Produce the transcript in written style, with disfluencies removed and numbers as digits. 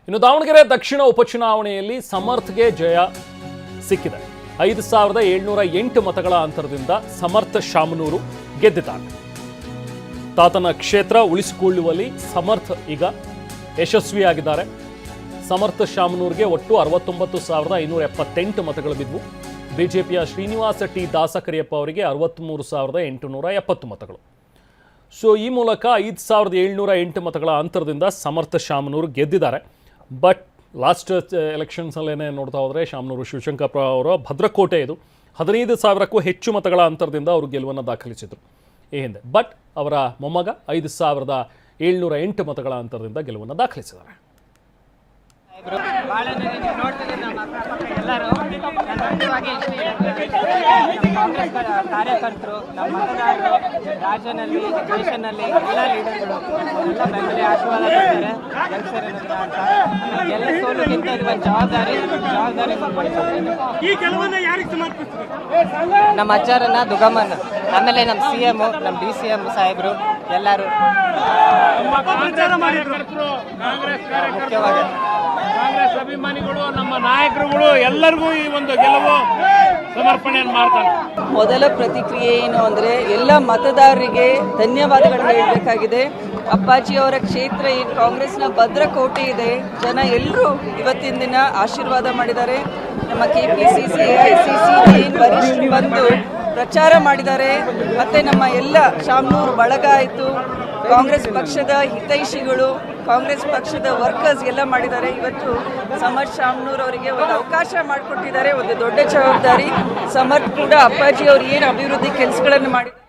ಇನ್ನು ದಾವಣಗೆರೆ ದಕ್ಷಿಣ ಉಪಚುನಾವಣೆಯಲ್ಲಿ ಸಮರ್ಥ್ಗೆ ಜಯ ಸಿಕ್ಕಿದೆ. 5708 ಮತಗಳ ಅಂತರದಿಂದ ಸಮರ್ಥ ಶಾಮನೂರು ಗೆದ್ದಿದ್ದಾರೆ. ತಾತನ ಕ್ಷೇತ್ರ ಉಳಿಸಿಕೊಳ್ಳುವಲ್ಲಿ ಸಮರ್ಥ್ ಈಗ ಯಶಸ್ವಿಯಾಗಿದ್ದಾರೆ. ಸಮರ್ಥ ಶಾಮನೂರ್ಗೆ ಒಟ್ಟು 69,578 ಮತಗಳು ಬಿದ್ದವು. ಬಿಜೆಪಿಯ ಶ್ರೀನಿವಾಸ ಟಿ ದಾಸಕರಿಯಪ್ಪ ಅವರಿಗೆ 63,870 ಮತಗಳು. ಸೊ ಈ ಮೂಲಕ 5708 ಮತಗಳ ಅಂತರದಿಂದ ಸಮರ್ಥ ಶಾಮನೂರು ಗೆದ್ದಿದ್ದಾರೆ. ಬಟ್ ಲಾಸ್ಟ್ ಎಲೆಕ್ಷನ್ಸಲ್ಲೇನೆ ನೋಡ್ತಾ ಹೋದರೆ ಶಾಮನೂರು ಶಿವಶಂಕರಪ್ಪ ಅವರ ಭದ್ರಕೋಟೆ ಇದು. 15,000ಕ್ಕೂ ಹೆಚ್ಚು ಮತಗಳ ಅಂತರದಿಂದ ಅವರು ಗೆಲುವನ್ನು ದಾಖಲಿಸಿದರು ಈ ಹಿಂದೆ. ಬಟ್ ಅವರ ಮೊಮ್ಮಗ 5,708 ಮತಗಳ ಅಂತರದಿಂದ ಗೆಲುವನ್ನು ದಾಖಲಿಸಿದ್ದಾರೆ. ಕಾರ್ಯಕರ್ತರು, ನಮ್ಮ ಮತದಾರರು, ರಾಜ್ಯದಲ್ಲಿ ದೇಶದಲ್ಲಿ ಎಲ್ಲ ಲೀಡರ್ಗಳು ಎಲ್ಲ ಬೆಂಬಲ ಆಶೀರ್ವಾದ ಮಾಡ್ತಾರೆ. ಎಲ್ಲ ಸೋಲುಗಿಂತ ಇದು ಒಂದು ಜವಾಬ್ದಾರಿ ನಮ್ಮ ಅಜ್ಜರನ್ನ ದುಗಮನ್, ಆಮೇಲೆ ನಮ್ಮ CM, ನಮ್ಮ DCM ಸಾಹೇಬರು ಎಲ್ಲರೂ ಮುಖ್ಯವಾಗಿ ಕಾಂಗ್ರೆಸ್ ಅಭಿಮಾನಿಗಳು, ನಮ್ಮ ನಾಯಕರುಗಳು ಎಲ್ಲರಿಗೂ ಈ ಒಂದು ಗೆಲುವು ಸಮರ್ಪಣೆಯನ್ನು ಮಾಡ್ತಾರೆ. ಮೊದಲ ಪ್ರತಿಕ್ರಿಯೆ ಏನು ಅಂದರೆ ಎಲ್ಲ ಮತದಾರರಿಗೆ ಧನ್ಯವಾದಗಳನ್ನು ಹೇಳಬೇಕಾಗಿದೆ. ಅಪ್ಪಾಜಿಯವರ ಕ್ಷೇತ್ರ ಏನು ಕಾಂಗ್ರೆಸ್ನ ಭದ್ರಕೋಟೆ ಇದೆ. ಜನ ಎಲ್ಲರೂ ಇವತ್ತಿನ ದಿನ ಆಶೀರ್ವಾದ ಮಾಡಿದ್ದಾರೆ. ನಮ್ಮ KPCC AICC ಏನು ವರಿಷ್ಠರು ಬಂದು ಪ್ರಚಾರ ಮಾಡಿದ್ದಾರೆ. ಮತ್ತು ನಮ್ಮ ಎಲ್ಲ ಶಾಮನೂರು ಬಳಗ ಆಯಿತು, ಕಾಂಗ್ರೆಸ್ ಪಕ್ಷದ ಹಿತೈಷಿಗಳು, ಕಾಂಗ್ರೆಸ್ ಪಕ್ಷದ ವರ್ಕರ್ಸ್ ಎಲ್ಲ ಮಾಡಿದ್ದಾರೆ. ಇವತ್ತು ಸಮರ್ಥ್ ಶಾಮನೂರ್ ಅವರಿಗೆ ಒಂದು ಅವಕಾಶ ಮಾಡಿಕೊಟ್ಟಿದ್ದಾರೆ. ಒಂದು ದೊಡ್ಡ ಜವಾಬ್ದಾರಿ. ಸಮರ್ಥ್ ಕೂಡ ಅಪ್ಪಾಜಿ ಅವರು ಏನು ಅಭಿವೃದ್ಧಿ ಕೆಲಸಗಳನ್ನು ಮಾಡಿದ್ದಾರೆ